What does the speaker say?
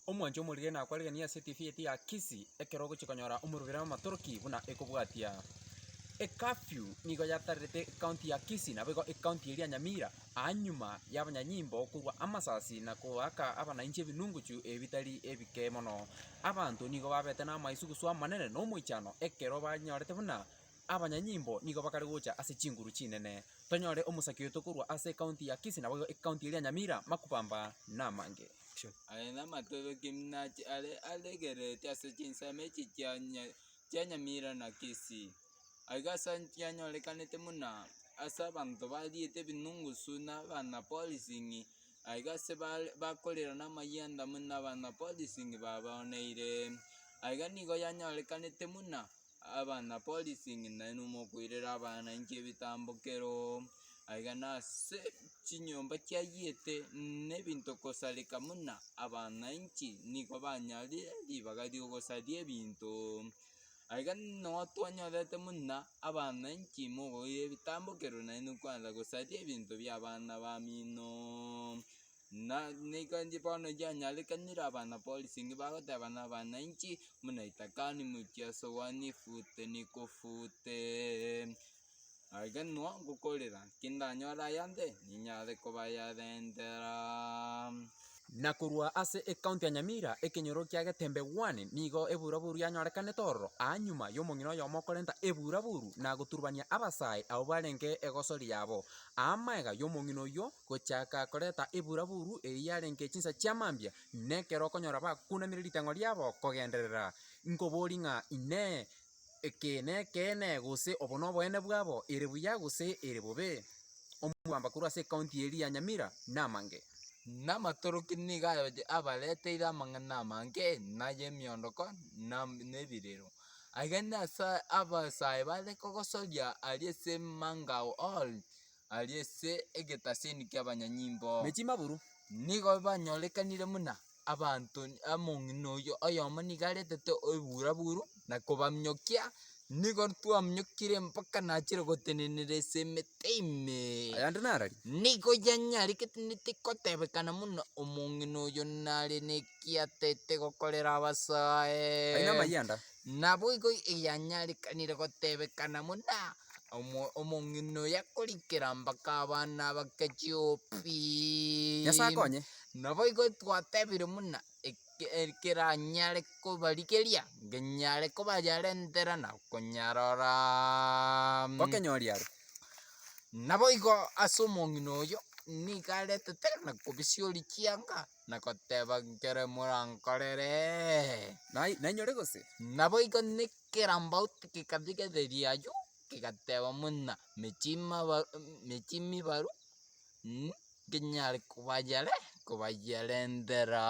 Omwancho omorire nakwarigania certificate ya Kisii ekero gochikonyora omorobere amatoroki buna ekobwatia curfew nigo yatarete county ya Kisii nabo igo county eria Nyamira anyuma y'abanyanyimbo korwa amasasi na koaka abananchi ebinunguchu ebitari ebike mono. Abanto nigo babete na amaisugusu amanene na omoichano ekero banyorete buna abanyanyimbo nigo bakare gocha ase chinguru chinene. Tonyore omusaki oito korwa ase county ya Kisii nabo county eria Nyamira Makubamba na Mange. Aina matoroki mnachi alegerete ase chinsemo echi chia Nyamira na Kisii. Aigasa chianyorekanete muna ase abanto bariete ebinungusu na abana policing aigase bakorera na amayenda muna abana policing babaoneire. Aiga nigo yanyorekanete muna abana policing naino mokoirera abananchi ebitambokero. Aiga nase chinyomba chiayete nebinto kosareka muna abananchi nigo banyarire ribaga riogosaria ebinto. Aiga no twanyorete muna abananchi mogoire ebitambokero naino kwanza gosaria ebinto bia abana bamino. Nigo bono yanyarekanire abana policing bagoteba na abananchi muna itakani muchiasogani fute nikofute. Aiga no ngokorera kindanyora ayande ninyare kobayarendera. Na korwa ase county ya Nyamira ekenyoro kia Getembe 1 nigo eburaburu yanyorekanete ororo anyuma y'omong'ina oyomo okorenta eburaburu na goturubania abasai abo barenge egosori yabo amaega y'omong'ina oyo gochaka koreta eburaburu eri yarenge chinsa chia mambia nekero okonyora bakunamire riteng'o riabo kogenderera nkobori ng'a ine ekene gose obo na oboene bwabo ere buya gose ere bobe. Omogamba korwa ase county eri ya Nyamira na Mange. Namatoroki niga abareteire amang'ana amange naye emiondoko na ebirero. Aiga nasa abasai bare kogosoria ari ase Mangao Hall ari ase egetaseni kia abanyanyimbo Mechimaburu nigo banyorekanire muna abanto among'ina oyo oyomo niga aretete eburaburu na kobamiokia nigo twamiokire mpaka nachire gotenenera ase emete ime. ayande narari Nigo yanyarekete kotebekana muno omong'ina oyo nare nekiatete gokorera abasae. aina mayanda Nabo igo yanyarekanire gotebekana muna omong'ina oyo akorikera mpaka abana bake chiopi. Nyasaye akonye. Nabo igo twatebire muna keranyare kobarigeria ngenyare kobayarendera na konyarora gokenyori are nabo igo ase omong'ina oyo niga aretete na kobisiori chianga na koteba nkere morankorere nainyore gose nabo igo nekerambauti kekarigereria aywo kegateba muna mechimibaru ngenyare kobayarendera.